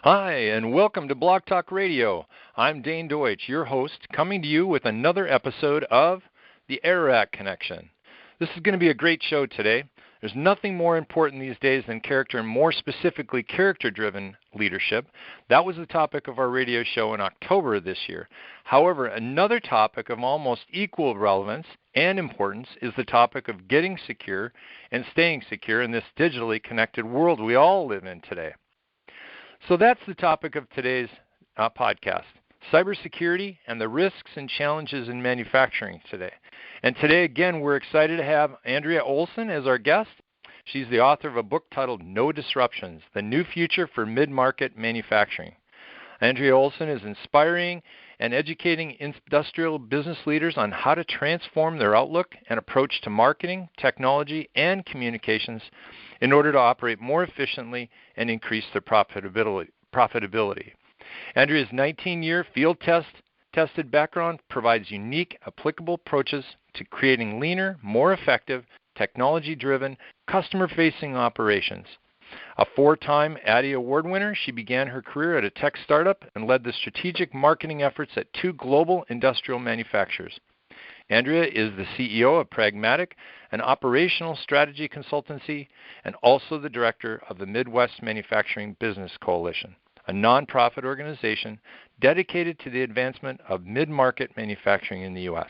Hi, and welcome to Blog Talk Radio. I'm Dane Deutsch, your host, coming to you with another episode of the Ararat Connection. This is going to be a great show today. There's nothing more important these days than character, and more specifically, character-driven leadership. That was the topic of our radio show in October of this year. However, another topic of almost equal relevance and importance is the topic of getting secure and staying secure in this digitally connected world we all live in today. So that's the topic of today's podcast, cybersecurity and the risks and challenges in manufacturing today. And today, again, we're excited to have Andrea Olson as our guest. She's the author of a book titled No Disruptions, The New Future for Mid-Market Manufacturing. Andrea Olson is inspiring and educating industrial business leaders on how to transform their outlook and approach to marketing, technology, and communications in order to operate more efficiently and increase their profitability. Andrea's 19-year field-tested background provides unique, applicable approaches to creating leaner, more effective, technology-driven, customer-facing operations. A 4-time Addy Award winner, she began her career at a tech startup and led the strategic marketing efforts at 2 global industrial manufacturers. Andrea is the CEO of Pragmatic, an operational strategy consultancy, and also the director of the Midwest Manufacturing Business Coalition, a nonprofit organization dedicated to the advancement of mid-market manufacturing in the U.S.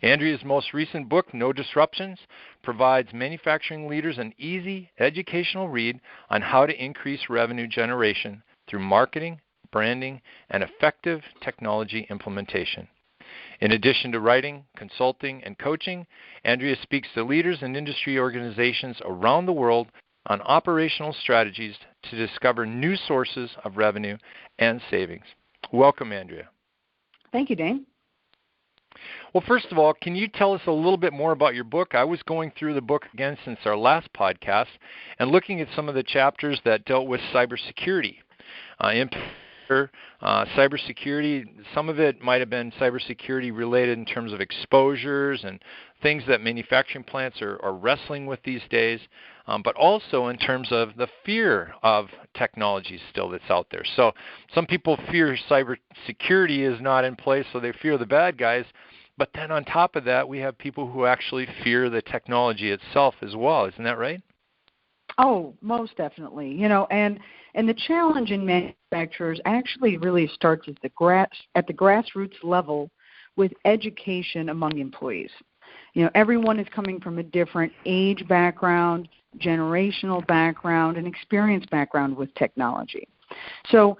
Andrea's most recent book, No Disruptions, provides manufacturing leaders an easy educational read on how to increase revenue generation through marketing, branding, and effective technology implementation. In addition to writing, consulting, and coaching, Andrea speaks to leaders and industry organizations around the world on operational strategies to discover new sources of revenue and savings. Welcome, Andrea. Thank you, Dane. Well, first of all, can you tell us a little bit more about your book? I was going through the book again since our last podcast and looking at some of the chapters that dealt with cybersecurity. Cybersecurity, some of it might have been cybersecurity related in terms of exposures and things that manufacturing plants are wrestling with these days, but also in terms of the fear of technology still that's out there. So some people fear cybersecurity is not in place, so they fear the bad guys. But then on top of that, we have people who actually fear the technology itself as well. Isn't that right? Oh, most definitely. And the challenge in manufacturers actually really starts at the grassroots level with education among employees. Everyone is coming from a different age background, generational background, and experience background with technology. So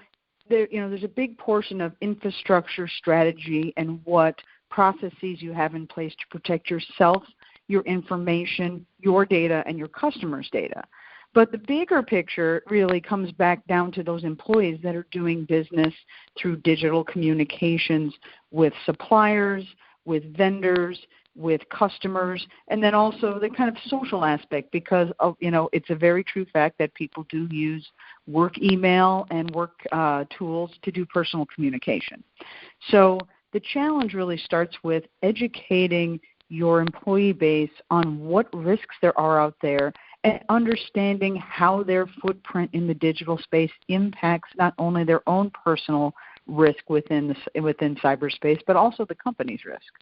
there's a big portion of infrastructure strategy and what processes you have in place to protect yourself, your information, your data, and your customers' data. But the bigger picture really comes back down to those employees that are doing business through digital communications with suppliers, with vendors, with customers, and then also the kind of social aspect, because it's a very true fact that people do use work email and work tools to do personal communication. So the challenge really starts with educating your employee base on what risks there are out there and understanding how their footprint in the digital space impacts not only their own personal risk within cyberspace, but also the company's risk.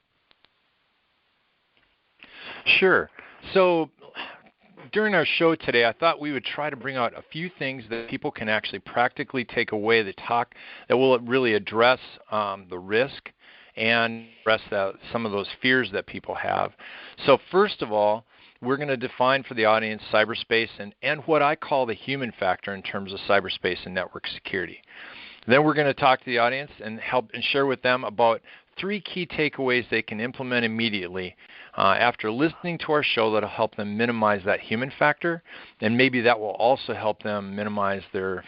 Sure. So during our show today, I thought we would try to bring out a few things that people can actually practically take away that will really address the risk and address some of those fears that people have. So first of all, we're going to define for the audience cyberspace and what I call the human factor in terms of cyberspace and network security. Then we're going to talk to the audience and help and share with them about 3 key takeaways they can implement immediately after listening to our show that'll help them minimize that human factor, and maybe that will also help them minimize their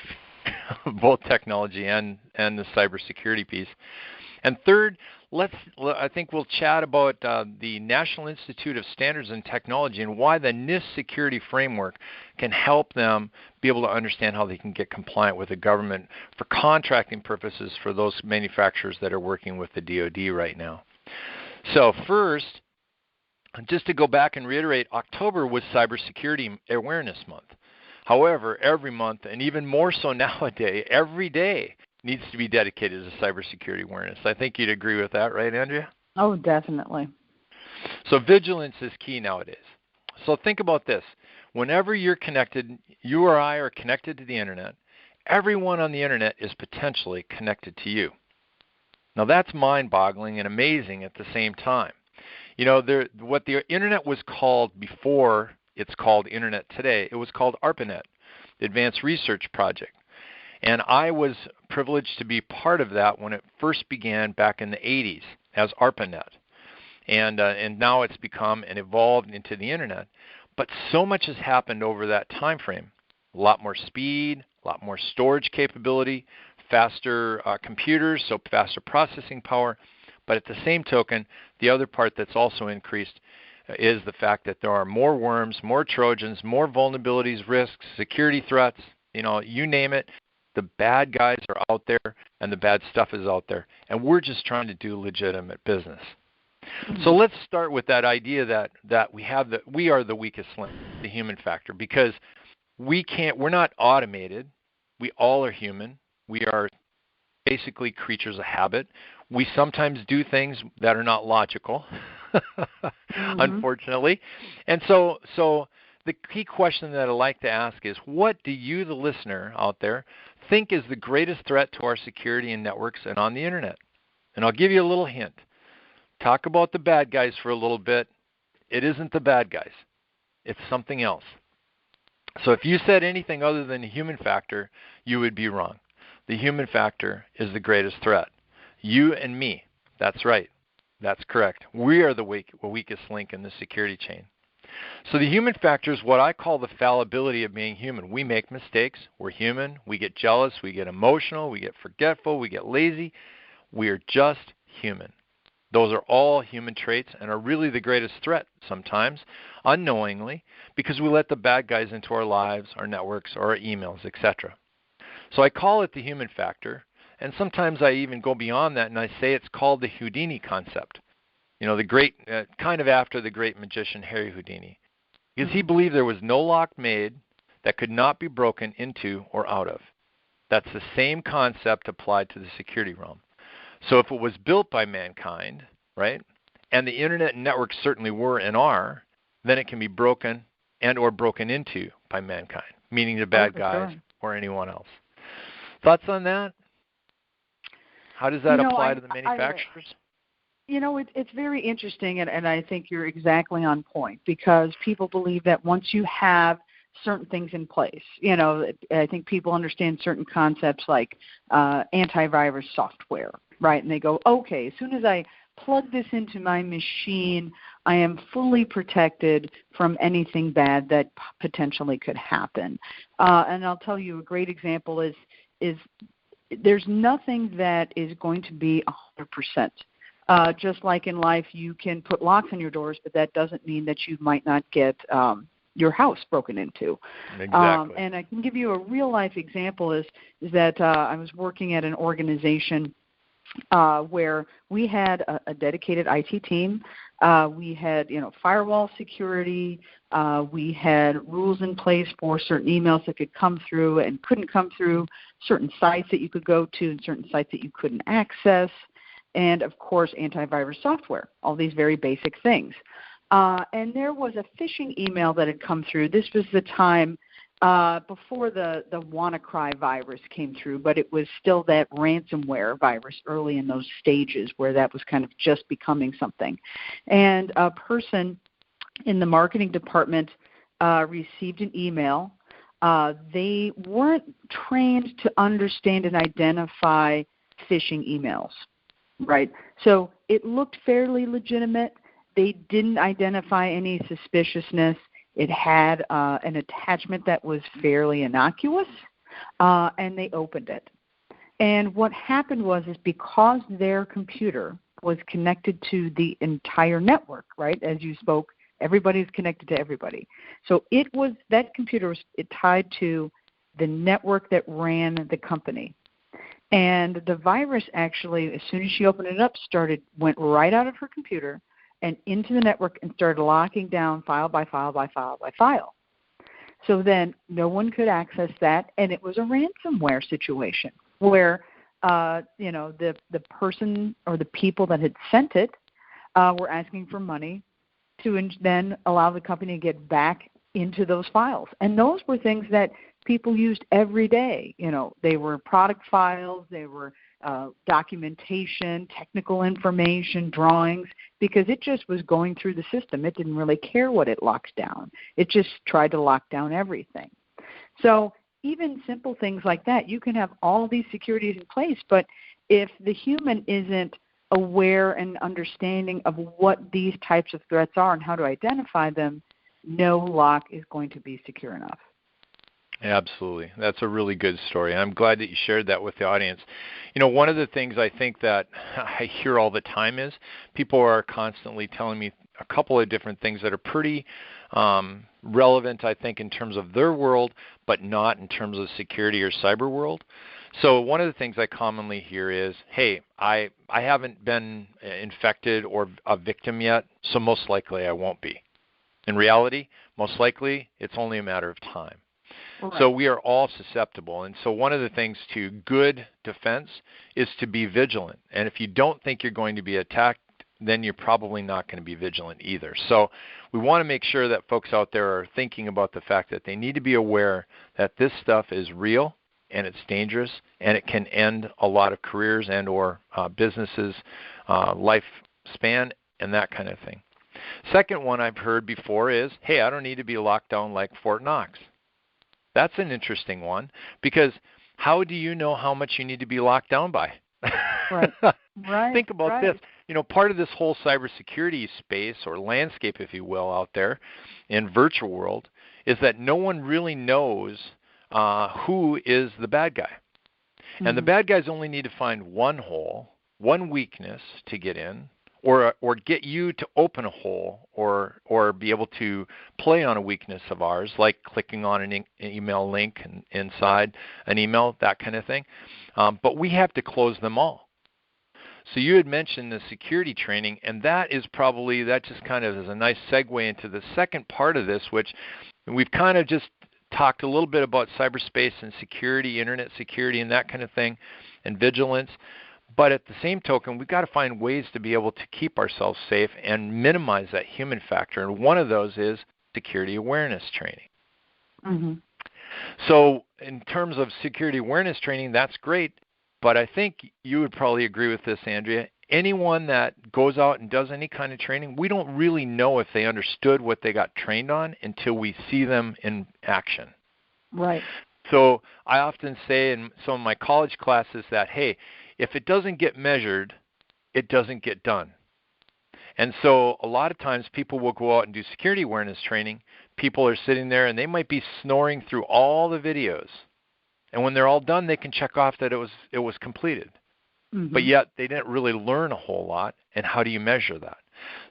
both technology and the cybersecurity piece. And third, I think we'll chat about the National Institute of Standards and Technology and why the NIST security framework can help them be able to understand how they can get compliant with the government for contracting purposes for those manufacturers that are working with the DoD right now. So first, just to go back and reiterate, October was Cybersecurity Awareness Month. However, every month, and even more so nowadays, every day needs to be dedicated to cybersecurity awareness. I think you'd agree with that, right, Andrea? Oh, definitely. So vigilance is key nowadays. So think about this. Whenever you're connected, you or I are connected to the Internet, everyone on the Internet is potentially connected to you. Now that's mind-boggling and amazing at the same time. You know, what the Internet was called before it's called Internet today, it was called ARPANET, the Advanced Research Project. And I was privileged to be part of that when it first began back in the 80s as ARPANET. And now it's become and evolved into the Internet. But so much has happened over that time frame. A lot more speed, a lot more storage capability, faster computers, so faster processing power. But at the same token, the other part that's also increased is the fact that there are more worms, more Trojans, more vulnerabilities, risks, security threats, you name it. The bad guys are out there and the bad stuff is out there. And we're just trying to do legitimate business. Mm-hmm. So let's start with that idea that we are the weakest link, the human factor, because we're not automated. We all are human. We are basically creatures of habit. We sometimes do things that are not logical, mm-hmm. unfortunately. And so the key question that I like to ask is, what do you, the listener out there, think is the greatest threat to our security in networks and on the Internet? And I'll give you a little hint. Talk about the bad guys for a little bit. It isn't the bad guys. It's something else. So if you said anything other than the human factor, you would be wrong. The human factor is the greatest threat. You and me. That's right. That's correct. We are the weakest link in the security chain. So the human factor is what I call the fallibility of being human. We make mistakes. We're human. We get jealous. We get emotional. We get forgetful. We get lazy. We are just human. Those are all human traits and are really the greatest threat sometimes, unknowingly, because we let the bad guys into our lives, our networks, or our emails, etc. So I call it the human factor, and sometimes I even go beyond that and I say it's called the Houdini concept. The great, kind of after the great magician Harry Houdini, because he believed there was no lock made that could not be broken into or out of. That's the same concept applied to the security realm. So if it was built by mankind, right, and the Internet and networks certainly were and are, then it can be broken and or broken into by mankind, meaning the bad guys or anyone else. Thoughts on that? How does that apply to the manufacturers? It's very interesting, and I think you're exactly on point, because people believe that once you have certain things in place, I think people understand certain concepts like antivirus software, right? And they go, okay, as soon as I plug this into my machine, I am fully protected from anything bad that potentially could happen. And I'll tell you a great example is there's nothing that is going to be 100%. Just like in life, you can put locks on your doors, but that doesn't mean that you might not get your house broken into. Exactly. And I can give you a real-life example is that I was working at an organization where we had a dedicated IT team. We had, firewall security. We had rules in place for certain emails that could come through and couldn't come through, certain sites that you could go to and certain sites that you couldn't access, and, of course, antivirus software, all these very basic things. And there was a phishing email that had come through. This was the time before the WannaCry virus came through, but it was still that ransomware virus early in those stages where that was kind of just becoming something. And a person in the marketing department received an email. They weren't trained to understand and identify phishing emails, right? So it looked fairly legitimate. They didn't identify any suspiciousness. It had an attachment that was fairly innocuous, and they opened it. And what happened was because their computer was connected to the entire network, right? As you spoke, everybody's connected to everybody. So that computer was tied to the network that ran the company. And the virus actually, as soon as she opened it up, went right out of her computer and into the network and started locking down file by file by file by file. So then no one could access that, and it was a ransomware situation where the person or the people that had sent it were asking for money to then allow the company to get back into those files. And those were things that people used every day. They were product files, they were documentation, technical information, drawings, because it just was going through the system. It didn't really care what it locked down. It just tried to lock down everything. So even simple things like that, you can have all these securities in place, but if the human isn't aware and understanding of what these types of threats are and how to identify them, no lock is going to be secure enough. Absolutely. That's a really good story. I'm glad that you shared that with the audience. One of the things I think that I hear all the time is people are constantly telling me a couple of different things that are pretty relevant, I think, in terms of their world, but not in terms of security or cyber world. So one of the things I commonly hear is, hey, I haven't been infected or a victim yet, so most likely I won't be. In reality, most likely it's only a matter of time. Right. So we are all susceptible. And so one of the things to good defense is to be vigilant. And if you don't think you're going to be attacked, then you're probably not going to be vigilant either. So we want to make sure that folks out there are thinking about the fact that they need to be aware that this stuff is real and it's dangerous and it can end a lot of careers and or businesses, lifespan, and that kind of thing. Second one I've heard before is, hey, I don't need to be locked down like Fort Knox. That's an interesting one, because how do you know how much you need to be locked down by? Right. Right. Think about this. Part of this whole cybersecurity space or landscape, if you will, out there in virtual world is that no one really knows who is the bad guy. Mm-hmm. And the bad guys only need to find one hole, one weakness to get in, or get you to open a hole or be able to play on a weakness of ours, like clicking on an email link inside an email, that kind of thing. But we have to close them all. So you had mentioned the security training, and that just kind of is a nice segue into the second part of this, which we've kind of just talked a little bit about cyberspace and security, internet security, and that kind of thing, and vigilance. But at the same token, we've got to find ways to be able to keep ourselves safe and minimize that human factor. And one of those is security awareness training. Mm-hmm. So in terms of security awareness training, that's great. But I think you would probably agree with this, Andrea. Anyone that goes out and does any kind of training, we don't really know if they understood what they got trained on until we see them in action. Right. So I often say in some of my college classes that, hey, if it doesn't get measured, it doesn't get done. And so a lot of times people will go out and do security awareness training. People are sitting there and they might be snoring through all the videos. And when they're all done, they can check off that it was completed. Mm-hmm. But yet they didn't really learn a whole lot. And how do you measure that?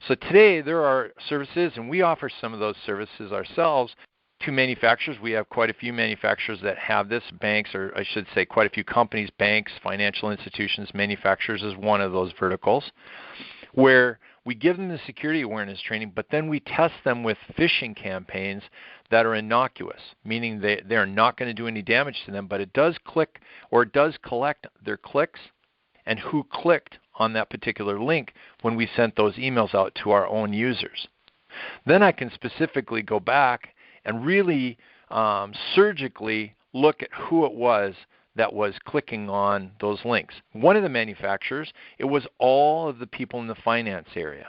So today there are services, and we offer some of those services ourselves to manufacturers. We have quite a few manufacturers that have this. Banks, or I should say quite a few companies, banks, financial institutions, manufacturers is one of those verticals, where we give them the security awareness training, but then we test them with phishing campaigns that are innocuous, meaning they're not going to do any damage to them, but it does click, or it does collect their clicks and who clicked on that particular link when we sent those emails out to our own users. Then I can specifically go back and really surgically look at who it was that was clicking on those links. One of the manufacturers, it was all of the people in the finance area.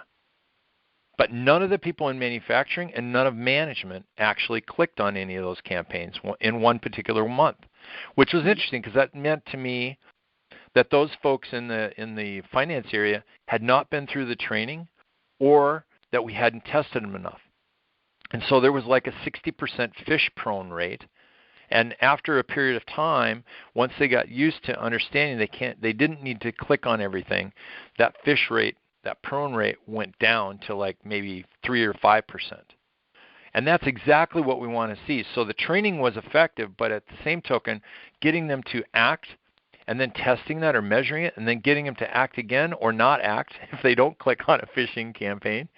But none of the people in manufacturing and none of management actually clicked on any of those campaigns in one particular month, which was interesting because that meant to me that those folks in the finance area had not been through the training, or that we hadn't tested them enough. And so there was like a 60% phish-prone rate. And after a period of time, once they got used to understanding they didn't need to click on everything, that phish rate, that prone rate went down to like maybe 3 or 5%. And that's exactly what we want to see. So the training was effective, but at the same token, getting them to act and then testing that or measuring it and then getting them to act again or not act if they don't click on a phishing campaign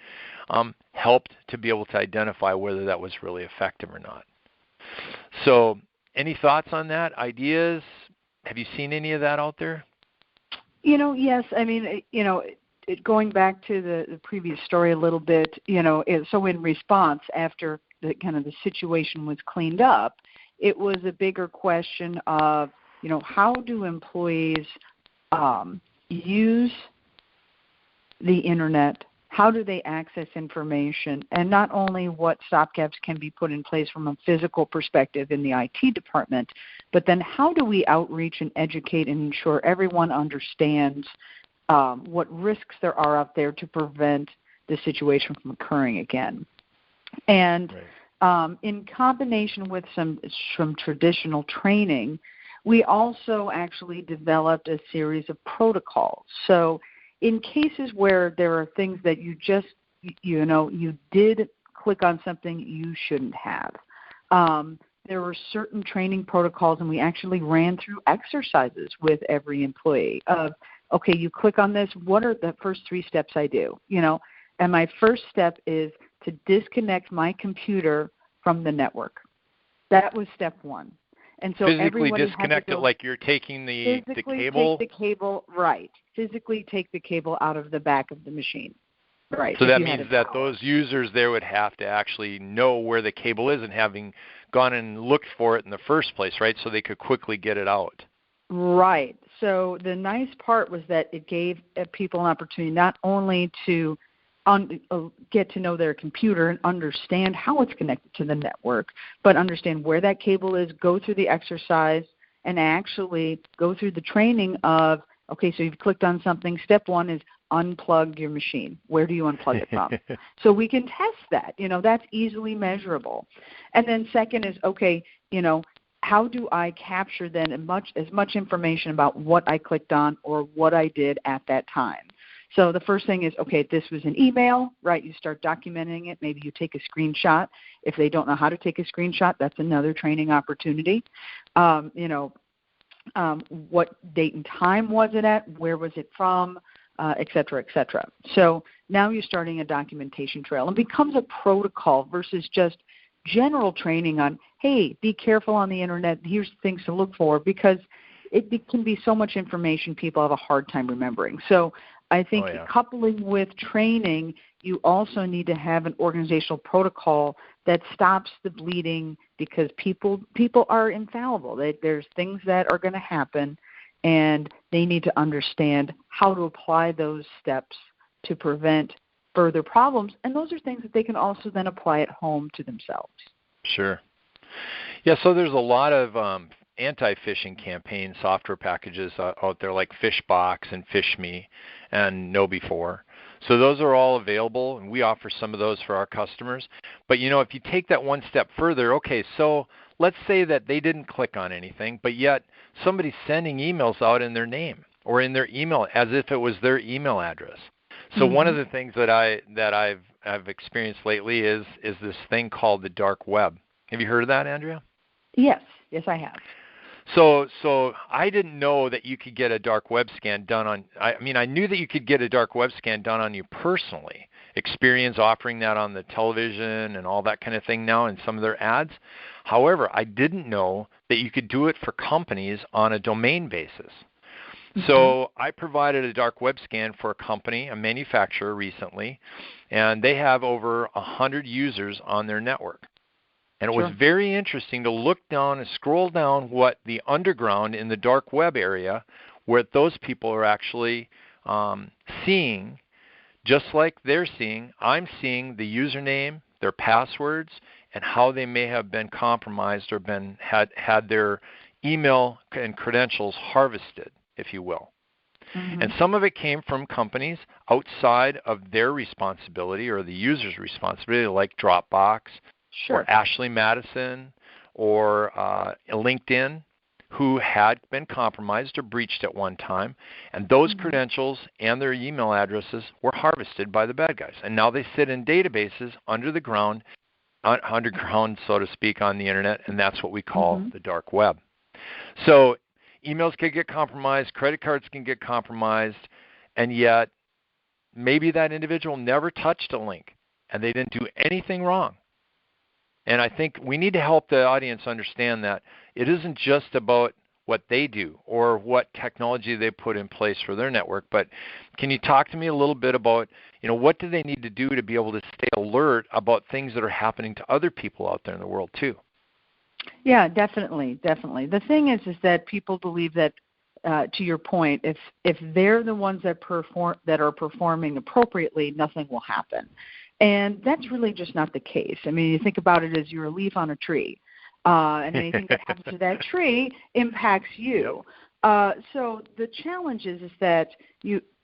helped to be able to identify whether that was really effective or not. So any thoughts on that? Ideas? Have you seen any of that out there? Yes. I mean, going back to the previous story a little bit, so in response, after the situation was cleaned up, it was a bigger question of, how do employees use the internet? How do they access information? And not only what stopgaps can be put in place from a physical perspective in the IT department, but then how do we outreach and educate and ensure everyone understands what risks there are out there to prevent the situation from occurring again. And in combination with some traditional training, we also actually developed a series of protocols. So in cases where there are things that you just, you did click on something you shouldn't have, there were certain training protocols, and we actually ran through exercises with every employee of, okay, you click on this, what are the first 3 steps I do? And my first step is to disconnect my computer from the network. That was step 1. And so physically disconnect it, like you're taking the cable? Take the cable, right. Physically take the cable out of the back of the machine. Right. So that means that those users there would have to actually know where the cable is and having gone and looked for it in the first place, right? So they could quickly get it out. Right. So the nice part was that it gave people an opportunity not only to get to know their computer and understand how it's connected to the network, but understand where that cable is, go through the exercise, and actually go through the training of, okay, so you've clicked on something. Step 1 is unplug your machine. Where do you unplug it from? So we can test that. That's easily measurable. And then second is, okay, how do I capture then as much information about what I clicked on or what I did at that time? So the first thing is, okay, this was an email, right? You start documenting it. Maybe you take a screenshot. If they don't know how to take a screenshot, that's another training opportunity. What date and time was it at? Where was it from? Et cetera, et cetera. So now you're starting a documentation trail, and becomes a protocol versus just general training on, hey, be careful on the internet. Here's things to look for, because it can be so much information people have a hard time remembering. So I think coupling with training, you also need to have an organizational protocol that stops the bleeding, because people are infallible. There's things that are going to happen, and they need to understand how to apply those steps to prevent further problems. And those are things that they can also then apply at home to themselves. Sure. Yeah, so there's a lot of anti-phishing campaign software packages out there, like Fishbox and FishMe and KnowBe4. So those are all available, and we offer some of those for our customers. But, if you take that one step further, okay, so let's say that they didn't click on anything, but yet somebody's sending emails out in their name or in their email as if it was their email address. So one of the things that I've experienced lately is this thing called the dark web. Have you heard of that, Andrea? Yes, I have. So I didn't know that you could get a dark web scan done on. I knew that you could get a dark web scan done on you personally. Experience offering that on the television and all that kind of thing now in some of their ads. However, I didn't know that you could do it for companies on a domain basis. So I provided a dark web scan for a company, a manufacturer recently, and they have over 100 users on their network. And it was very interesting to look down and scroll down what the underground in the dark web area, where those people are actually seeing, just like they're seeing, I'm seeing the username, their passwords, and how they may have been compromised or had their email and credentials harvested, if you will. And some of it came from companies outside of their responsibility or the user's responsibility, like Dropbox, or Ashley Madison, or LinkedIn, who had been compromised or breached at one time, and those credentials and their email addresses were harvested by the bad guys. And now they sit in databases underground, so to speak, on the internet, and that's what we call the dark web. So emails can get compromised, credit cards can get compromised, and yet maybe that individual never touched a link, and they didn't do anything wrong. And I think we need to help the audience understand that it isn't just about what they do or what technology they put in place for their network, but can you talk to me a little bit about, what do they need to do to be able to stay alert about things that are happening to other people out there in the world too? Yeah, definitely. The thing is that people believe that, to your point, if they're the ones that are performing appropriately, nothing will happen. And that's really just not the case. I mean, you think about it as you're a leaf on a tree, and anything that happens to that tree impacts you. So the challenge is that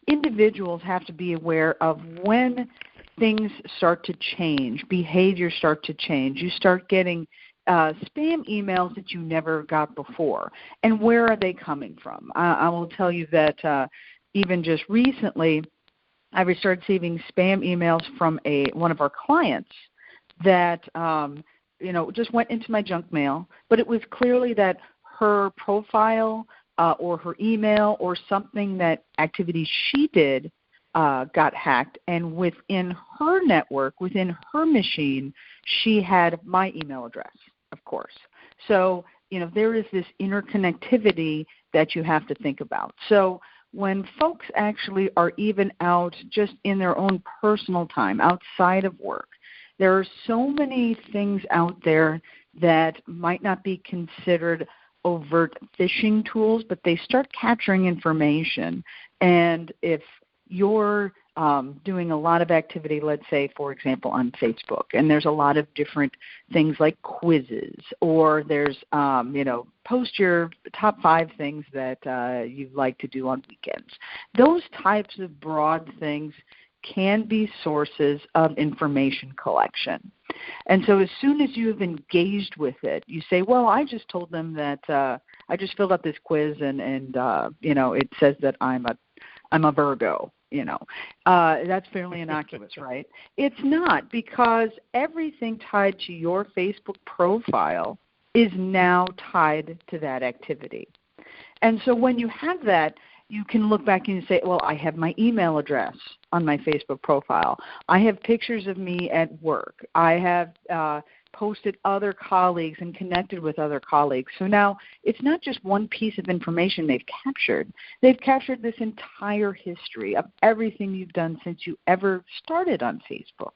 individuals have to be aware of when things start to change, behaviors start to change. You start getting spam emails that you never got before. And where are they coming from? I will tell you that even just recently, I started receiving spam emails from one of our clients that just went into my junk mail, but it was clearly that her profile or her email or something that activity she did got hacked, and within her network, within her machine, she had my email address, of course. So, there is this interconnectivity that you have to think about. So when folks actually are even out just in their own personal time, outside of work, there are so many things out there that might not be considered overt phishing tools, but they start capturing information. And if you're doing a lot of activity, let's say, for example, on Facebook, and there's a lot of different things like quizzes, or there's, post your top 5 things that you like to do on weekends. Those types of broad things can be sources of information collection. And so as soon as you have engaged with it, you say, well, I just told them that I just filled out this quiz and it says that I'm a Virgo. That's fairly innocuous, right? It's not, because everything tied to your Facebook profile is now tied to that activity. And so when you have that, you can look back and say, well, I have my email address on my Facebook profile. I have pictures of me at work. I have posted other colleagues and connected with other colleagues. So now it's not just one piece of information they've captured. They've captured this entire history of everything you've done since you ever started on Facebook.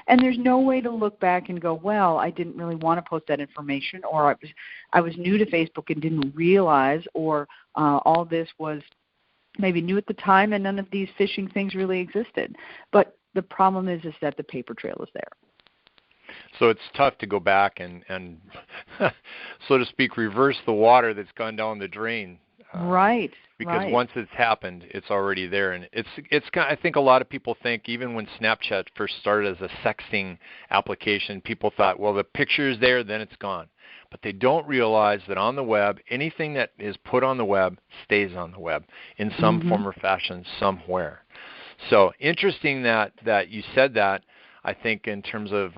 And there's no way to look back and go, well, I didn't really want to post that information, or I was new to Facebook and didn't realize, or all this was maybe new at the time and none of these phishing things really existed. But the problem is that the paper trail is there. So it's tough to go back and so to speak, reverse the water that's gone down the drain. Right. Because once it's happened, it's already there. And it's I think a lot of people think, even when Snapchat first started as a sexting application, people thought, well, the picture is there, then it's gone. But they don't realize that on the web, anything that is put on the web stays on the web in some form or fashion somewhere. So interesting that you said that. I think in terms of,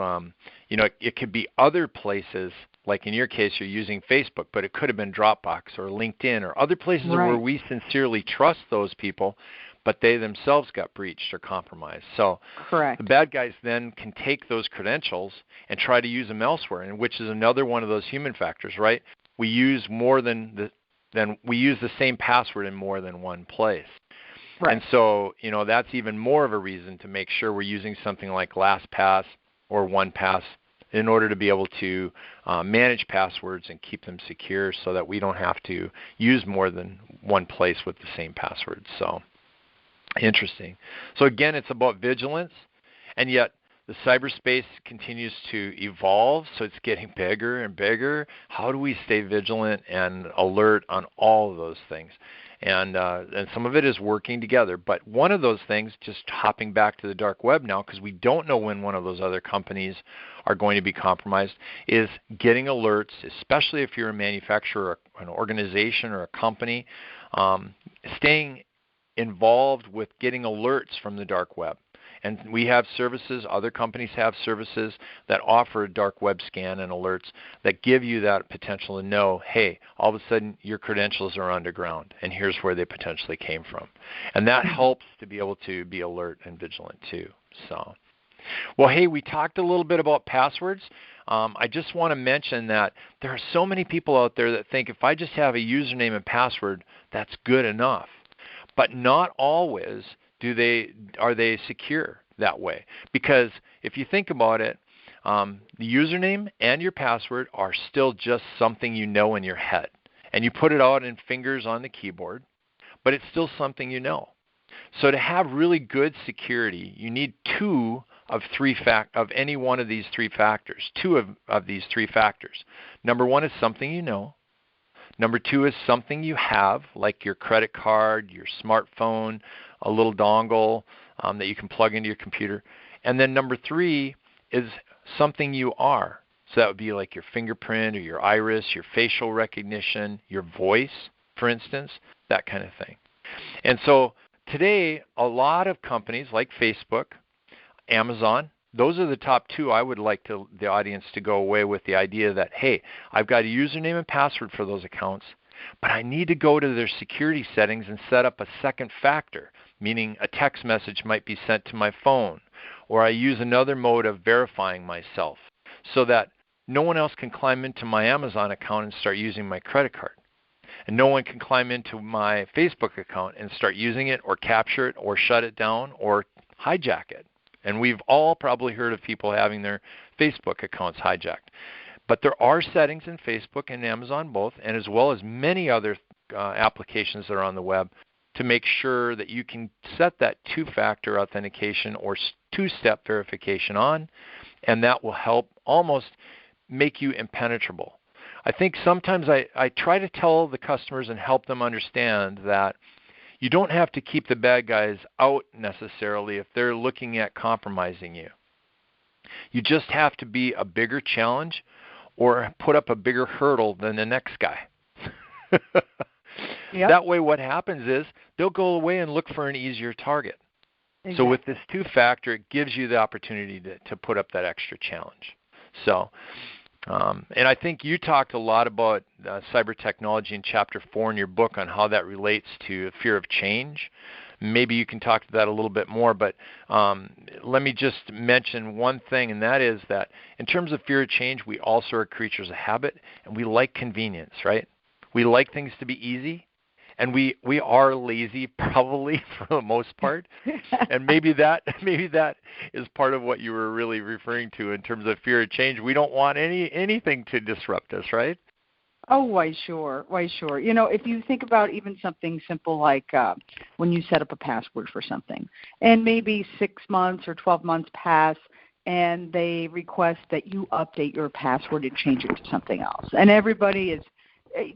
it could be other places, like in your case, you're using Facebook, but it could have been Dropbox or LinkedIn or other places where we sincerely trust those people, but they themselves got breached or compromised. So Correct. The bad guys then can take those credentials and try to use them elsewhere, and which is another one of those human factors, right? We use we use the same password in more than one place. Right. And so, that's even more of a reason to make sure we're using something like LastPass or OnePass in order to be able to manage passwords and keep them secure, so that we don't have to use more than one place with the same password. So interesting. So again, it's about vigilance, and yet the cyberspace continues to evolve, so it's getting bigger and bigger. How do we stay vigilant and alert on all of those things? And some of it is working together. But one of those things, just hopping back to the dark web now, because we don't know when one of those other companies are going to be compromised, is getting alerts, especially if you're a manufacturer, or an organization, or a company, staying involved with getting alerts from the dark web. And we have services, other companies have services that offer a dark web scan and alerts that give you that potential to know, hey, all of a sudden your credentials are underground, and here's where they potentially came from. And that helps to be able to be alert and vigilant too. So Well, hey, we talked a little bit about passwords. I just want to mention that there are so many people out there that think if I just have a username and password, that's good enough. But not always are they secure that way. Because if you think about it, the username and your password are still just something you know in your head. And you put it out in fingers on the keyboard, but it's still something you know. So to have really good security, you need two of any one of these three factors. Two of these three factors. Number one is something you know. Number two is something you have, like your credit card, your smartphone, a little dongle that you can plug into your computer. And then number three is something you are. So that would be like your fingerprint or your iris, your facial recognition, your voice, for instance, that kind of thing. And so today, a lot of companies like Facebook, Amazon, those are the top two. I would like the audience to go away with the idea that, hey, I've got a username and password for those accounts, but I need to go to their security settings and set up a second factor, meaning a text message might be sent to my phone, or I use another mode of verifying myself so that no one else can climb into my Amazon account and start using my credit card. And no one can climb into my Facebook account and start using it or capture it or shut it down or hijack it. And we've all probably heard of people having their Facebook accounts hijacked. But there are settings in Facebook and Amazon both, and as well as many other applications that are on the web to make sure that you can set that two-factor authentication or two-step verification on, and that will help almost make you impenetrable. I think sometimes I try to tell the customers and help them understand that you don't have to keep the bad guys out necessarily if they're looking at compromising you. You just have to be a bigger challenge or put up a bigger hurdle than the next guy. Yep. That way what happens is they'll go away and look for an easier target. Exactly. So with this two-factor, it gives you the opportunity to put up that extra challenge. So, and I think you talked a lot about cyber technology in Chapter 4 in your book on how that relates to fear of change. Maybe you can talk to that a little bit more, but let me just mention one thing, and that is that in terms of fear of change, we also are creatures of habit, and we like convenience, right? We like things to be easy, and we are lazy probably for the most part, and maybe that is part of what you were really referring to in terms of fear of change. We don't want anything to disrupt us, right? Oh, why sure. You know, if you think about even something simple like when you set up a password for something, and maybe 6 months or 12 months pass, and they request that you update your password and change it to something else, and everybody is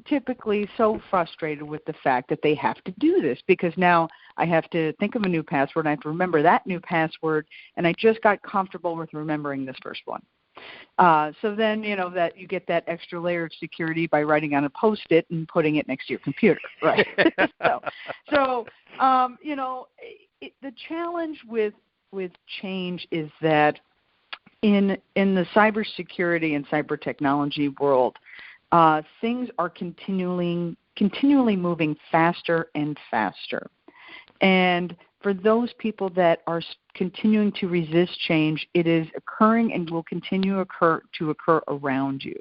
typically so frustrated with the fact that they have to do this because now I have to think of a new password, and I have to remember that new password, and I just got comfortable with remembering this first one. So then, you know, that you get that extra layer of security by writing on a Post-it and putting it next to your computer, right? so you know, the challenge with change is that in the cybersecurity and cyber technology world, things are continually moving faster and faster. And for those people that are continuing to resist change, it is occurring and will continue to occur around you.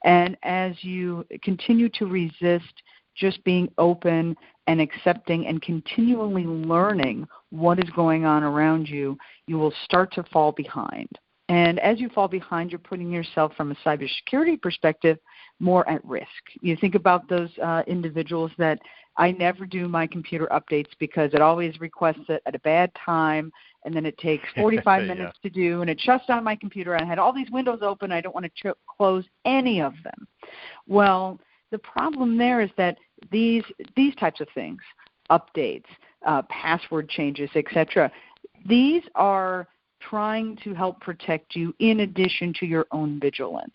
And as you continue to resist just being open and accepting and continually learning what is going on around you, you will start to fall behind. And as you fall behind, you're putting yourself from a cybersecurity perspective more at risk. You think about those individuals that I never do my computer updates because it always requests it at a bad time, and then it takes 45 minutes to do, and it shuts down my computer. I had all these windows open. I don't want to close any of them. Well, the problem there is that these types of things, updates, password changes, etc., these are trying to help protect you in addition to your own vigilance.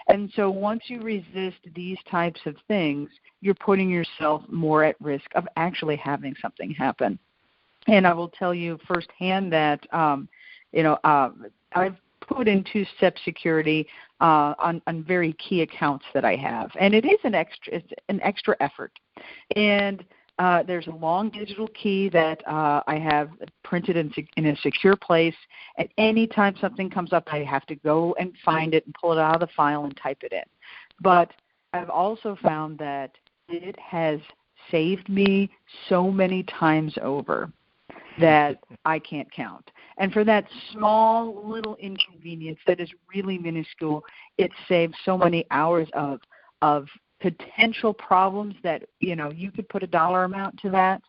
And so once you resist these types of things, you're putting yourself more at risk of actually having something happen. And I will tell you firsthand that, I've put in two-step security on very key accounts that I have. And it is an extra effort. And There's a long digital key that I have printed in a secure place. And anytime something comes up, I have to go and find it and pull it out of the file and type it in. But I've also found that it has saved me so many times over that I can't count. And for that small little inconvenience that is really minuscule, it saves so many hours of potential problems that, you could put a dollar amount to that,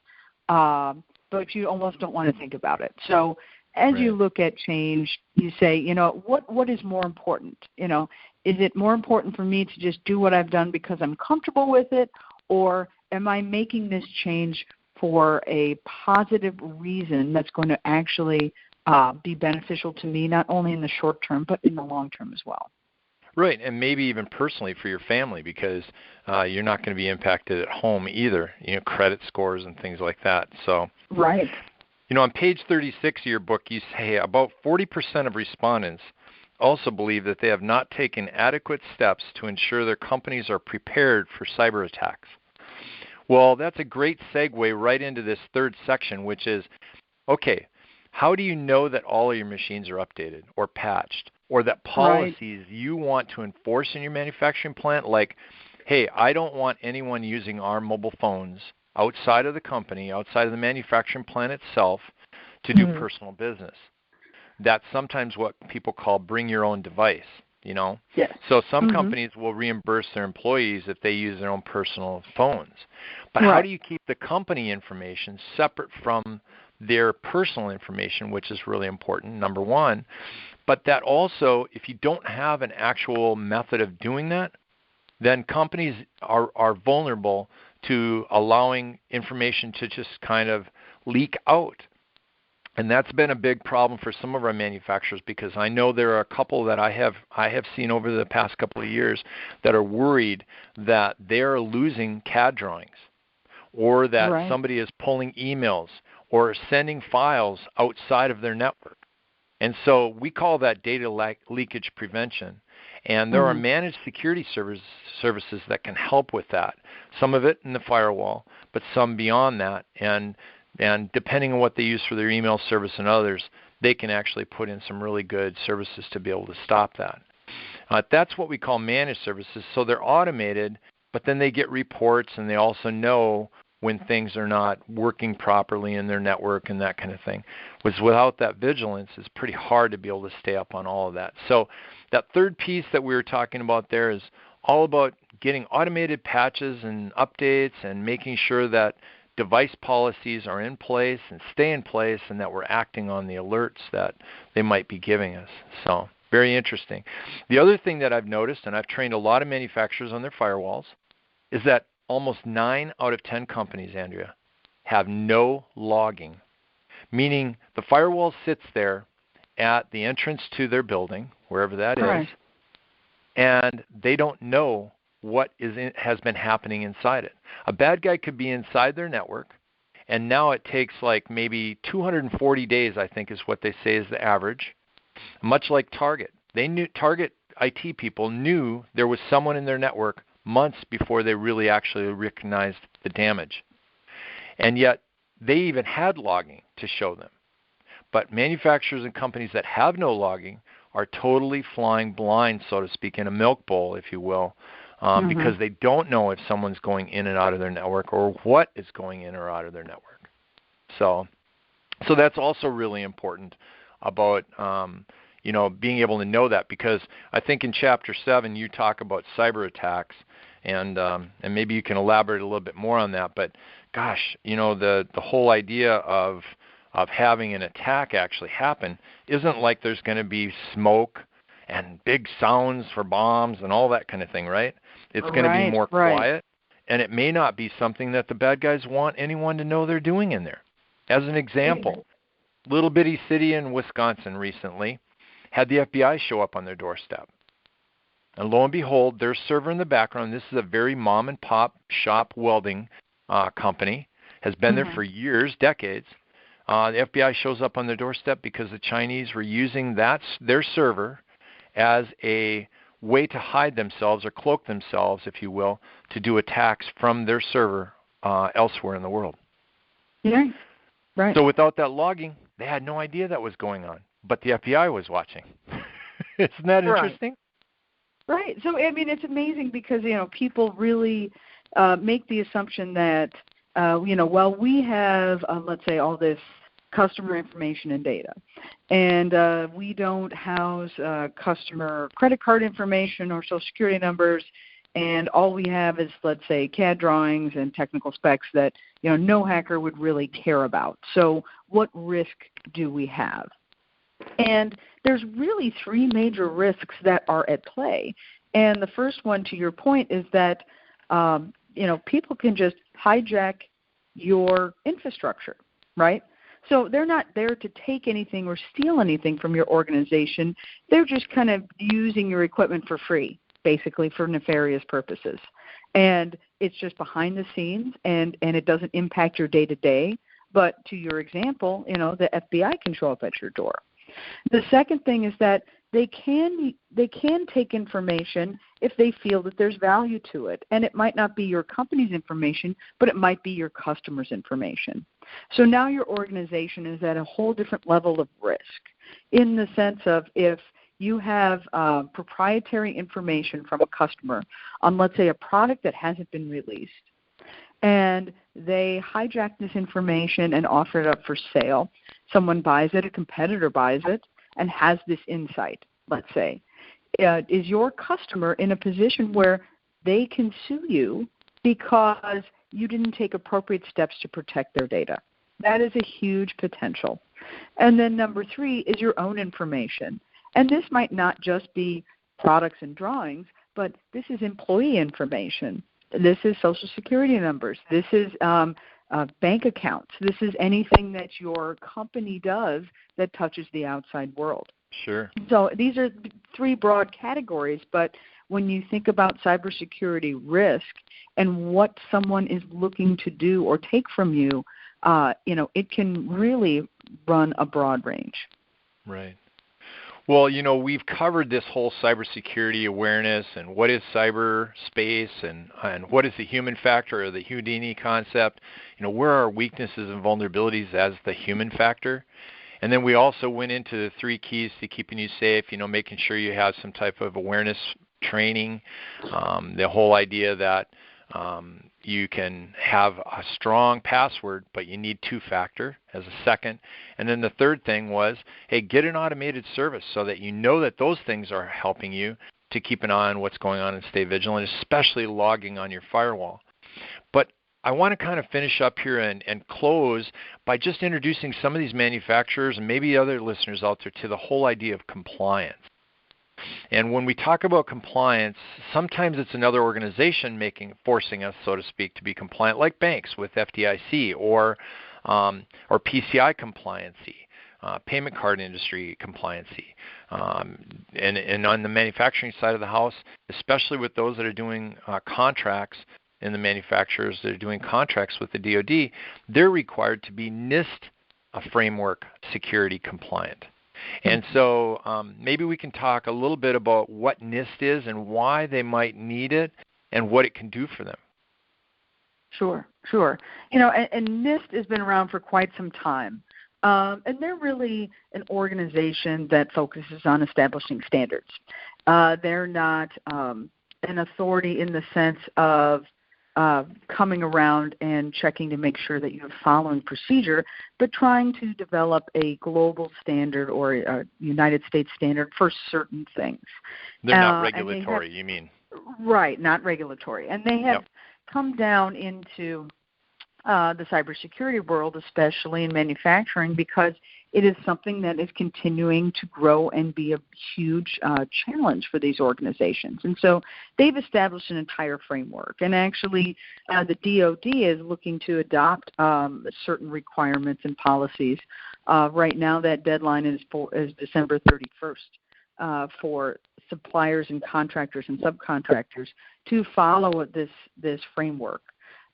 but you almost don't want to think about it. So as you look at change, you say, what is more important? Is it more important for me to just do what I've done because I'm comfortable with it, or am I making this change for a positive reason that's going to actually be beneficial to me, not only in the short term, but in the long term as well? Right, and maybe even personally for your family, because you're not going to be impacted at home either, credit scores and things like that. So, right. On page 36 of your book, you say about 40% of respondents also believe that they have not taken adequate steps to ensure their companies are prepared for cyber attacks. Well, that's a great segue right into this third section, which is, okay, how do you know that all of your machines are updated or patched, or that policies you want to enforce in your manufacturing plant, like, hey, I don't want anyone using our mobile phones outside of the company, outside of the manufacturing plant itself, to do personal business. That's sometimes what people call bring your own device, Yes. So some companies will reimburse their employees if they use their own personal phones. But how do you keep the company information separate from their personal information, which is really important, number one? But that also, if you don't have an actual method of doing that, then companies are vulnerable to allowing information to just kind of leak out. And that's been a big problem for some of our manufacturers, because I know there are a couple that I have seen over the past couple of years that are worried that they're losing CAD drawings, or that somebody is pulling emails or sending files outside of their network. And so we call that data leakage prevention. And there are managed security services that can help with that. Some of it in the firewall, but some beyond that. And depending on what they use for their email service and others, they can actually put in some really good services to be able to stop that. That's what we call managed services. So they're automated, but then they get reports, and they also know when things are not working properly in their network and that kind of thing. Without that vigilance, it's pretty hard to be able to stay up on all of that. So that third piece that we were talking about there is all about getting automated patches and updates and making sure that device policies are in place and stay in place, and that we're acting on the alerts that they might be giving us. So very interesting. The other thing that I've noticed, and I've trained a lot of manufacturers on their firewalls, is that almost 9 out of 10 companies, Andrea, have no logging, meaning the firewall sits there at the entrance to their building, wherever that is, and they don't know what has been happening inside it. A bad guy could be inside their network, and now it takes like maybe 240 days, I think is what they say is the average, much like Target. Target IT people knew there was someone in their network months before they really actually recognized the damage. And yet they even had logging to show them. But manufacturers and companies that have no logging are totally flying blind, so to speak, in a milk bowl, if you will, because they don't know if someone's going in and out of their network or what is going in or out of their network. So that's also really important about being able to know that, because I think in Chapter 7 you talk about cyber attacks, and maybe you can elaborate a little bit more on that. But gosh, the whole idea of having an attack actually happen isn't like there's going to be smoke and big sounds for bombs and all that kind of thing, right? It's going to be more quiet, and it may not be something that the bad guys want anyone to know they're doing in there. As an example, little bitty city in Wisconsin recently had the FBI show up on their doorstep. And lo and behold, their server in the background, this is a very mom and pop shop welding company, has been there for years, decades. The FBI shows up on their doorstep because the Chinese were using their server as a way to hide themselves or cloak themselves, if you will, to do attacks from their server elsewhere in the world. Yeah, right. So without that logging, they had no idea that was going on, but the FBI was watching. Isn't that interesting? Right. So, I mean, it's amazing because, people really make the assumption that, well, we have, let's say, all this customer information and data, and we don't house customer credit card information or Social Security numbers, and all we have is, let's say, CAD drawings and technical specs that, no hacker would really care about. So what risk do we have? And there's really three major risks that are at play. And the first one, to your point, is that, people can just hijack your infrastructure, right? So they're not there to take anything or steal anything from your organization. They're just kind of using your equipment for free, basically for nefarious purposes. And it's just behind the scenes, and it doesn't impact your day-to-day. But to your example, the FBI can show up at your door. The second thing is that they can take information if they feel that there's value to it. And it might not be your company's information, but it might be your customer's information. So now your organization is at a whole different level of risk in the sense of if you have proprietary information from a customer on, let's say, a product that hasn't been released, and they hijack this information and offer it up for sale. Someone buys it, a competitor buys it, and has this insight, let's say. Is your customer in a position where they can sue you because you didn't take appropriate steps to protect their data? That is a huge potential. And then number three is your own information. And this might not just be products and drawings, but this is employee information. This is Social Security numbers. This is bank accounts. This is anything that your company does that touches the outside world. Sure. So these are three broad categories, but when you think about cybersecurity risk and what someone is looking to do or take from you, it can really run a broad range. Right. Well, we've covered this whole cybersecurity awareness and what is cyberspace and what is the human factor or the Houdini concept. Where are our weaknesses and vulnerabilities as the human factor? And then we also went into the three keys to keeping you safe, making sure you have some type of awareness training, the whole idea that you can have a strong password, but you need two-factor as a second. And then the third thing was, hey, get an automated service so that you know that those things are helping you to keep an eye on what's going on and stay vigilant, especially logging on your firewall. But I want to kind of finish up here and close by just introducing some of these manufacturers and maybe other listeners out there to the whole idea of compliance. And when we talk about compliance, sometimes it's another organization forcing us, so to speak, to be compliant, like banks with FDIC or PCI compliancy, payment card industry compliancy. And on the manufacturing side of the house, especially with those that are doing contracts and the manufacturers that are doing contracts with the DoD, they're required to be NIST framework security compliant. And so maybe we can talk a little bit about what NIST is and why they might need it and what it can do for them. Sure. And NIST has been around for quite some time. And they're really an organization that focuses on establishing standards. They're not an authority in the sense of coming around and checking to make sure that you're following procedure, but trying to develop a global standard or a United States standard for certain things. They're not regulatory, you mean? Right, not regulatory. And they have come down into the cybersecurity world, especially in manufacturing, because it is something that is continuing to grow and be a huge challenge for these organizations. And so they've established an entire framework. And actually, the DoD is looking to adopt certain requirements and policies. Right now, that deadline is December 31st for suppliers and contractors and subcontractors to follow this framework.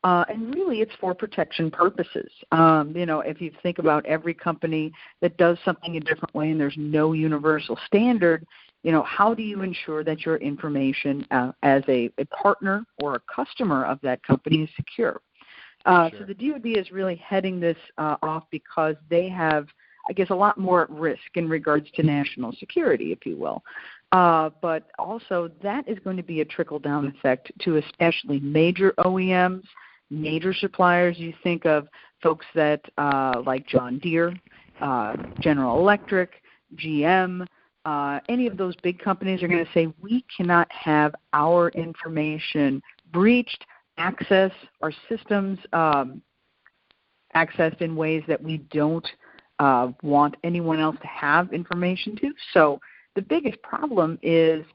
And really, it's for protection purposes. If you think about every company that does something a different way and there's no universal standard, how do you ensure that your information as a partner or a customer of that company is secure? So the DoD is really heading this off because they have, I guess, a lot more at risk in regards to national security, if you will. But also that is going to be a trickle-down effect to especially major OEMs, major suppliers. You think of folks that like John Deere, General Electric, GM, any of those big companies are going to say, we cannot have our information breached, our systems accessed in ways that we don't want anyone else to have information to. So the biggest problem is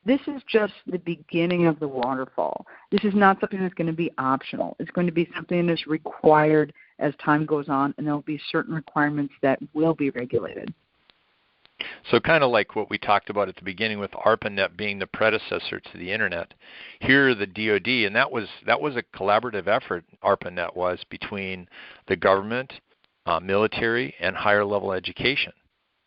this is just the beginning of the waterfall. This is not something that's going to be optional. It's going to be something that's required as time goes on, and there will be certain requirements that will be regulated. So kind of like what we talked about at the beginning with ARPANET being the predecessor to the Internet, here the DoD, and that was a collaborative effort, ARPANET was, between the government, military, and higher level education,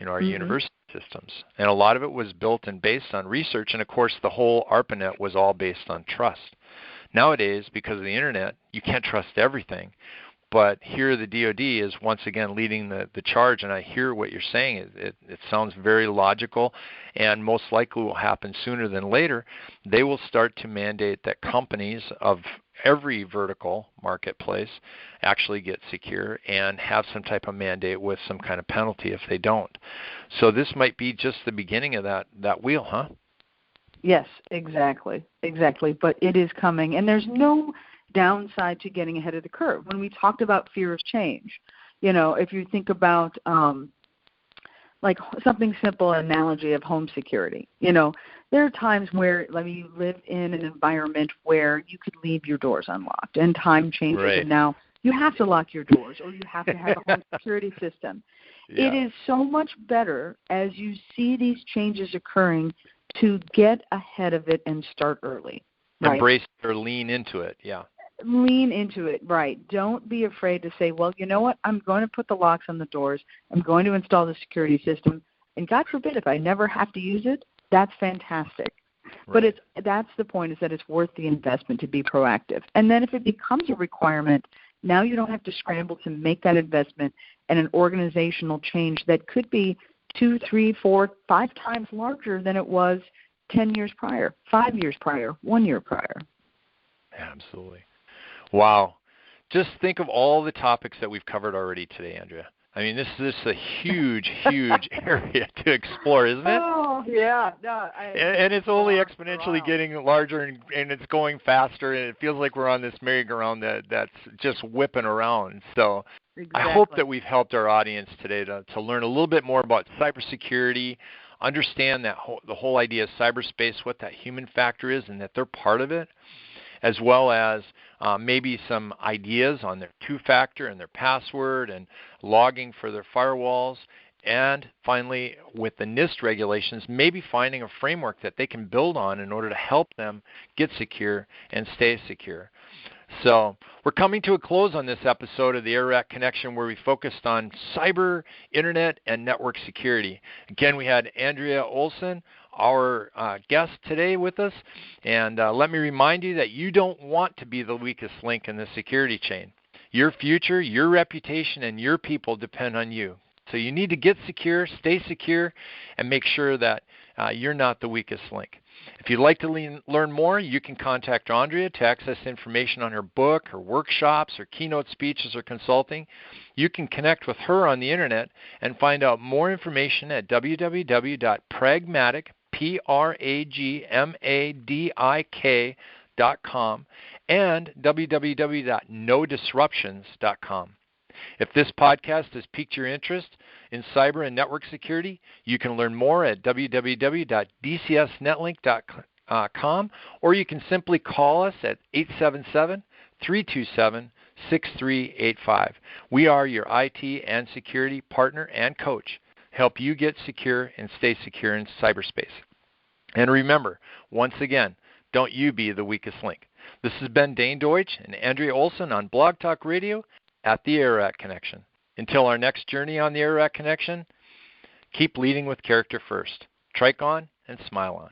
our university systems. And a lot of it was built and based on research, and of course the whole ARPANET was all based on trust. Nowadays, because of the Internet, you can't trust everything. But here the DoD is once again leading the charge, and I hear what you're saying. It sounds very logical, and most likely will happen sooner than later. They will start to mandate that companies of every vertical marketplace actually get secure and have some type of mandate with some kind of penalty if they don't. So this might be just the beginning of that wheel, huh? Yes, exactly. But it is coming, and there's no downside to getting ahead of the curve. When we talked about fear of change, if you think about like something simple, analogy of home security, there are times where you live in an environment where you could leave your doors unlocked and time changes, right. And now you have to lock your doors or you have to have a home security system. Yeah. It is so much better as you see these changes occurring to get ahead of it and start early. Right? Embrace or lean into it, yeah. Lean into it, right. Don't be afraid to say, well, you know what, I'm going to put the locks on the doors. I'm going to install the security system. And God forbid if I never have to use it, that's fantastic. Right. But that's the point, is that it's worth the investment to be proactive. And then if it becomes a requirement, now you don't have to scramble to make that investment and an organizational change that could be 2, 3, 4, 5 times larger than it was 10 years prior, 5 years prior, 1 year prior. Absolutely. Wow. Just think of all the topics that we've covered already today, Andrea. I mean, this is a huge, huge area to explore, isn't it? Oh, yeah. No, and it's only exponentially getting larger, and it's going faster, and it feels like we're on this merry-go-round that's just whipping around. So exactly. I hope that we've helped our audience today to learn a little bit more about cybersecurity, understand that the whole idea of cyberspace, what that human factor is, and that they're part of it, as well as maybe some ideas on their two-factor and their password and logging for their firewalls. And finally, with the NIST regulations, maybe finding a framework that they can build on in order to help them get secure and stay secure. So we're coming to a close on this episode of the Ararat Connection, where we focused on cyber, internet, and network security. Again, we had Andrea Olson, our guest today, with us. And let me remind you that you don't want to be the weakest link in the security chain. Your future, your reputation, and your people depend on you. So you need to get secure, stay secure, and make sure that you're not the weakest link. If you'd like to learn more, you can contact Andrea to access information on her book, her workshops, her keynote speeches, or consulting. You can connect with her on the internet and find out more information at www.pragmatic.com and www.nodisruptions.com. If this podcast has piqued your interest in cyber and network security, you can learn more at www.dcsnetlink.com, or you can simply call us at 877-327-6385. We are your IT and security partner and coach, help you get secure and stay secure in cyberspace. And remember, once again, don't you be the weakest link. This has been Dane Deutsch and Andrea Olson on Blog Talk Radio at the Ararat Connection. Until our next journey on the Ararat Connection, keep leading with character first. Trike on and smile on.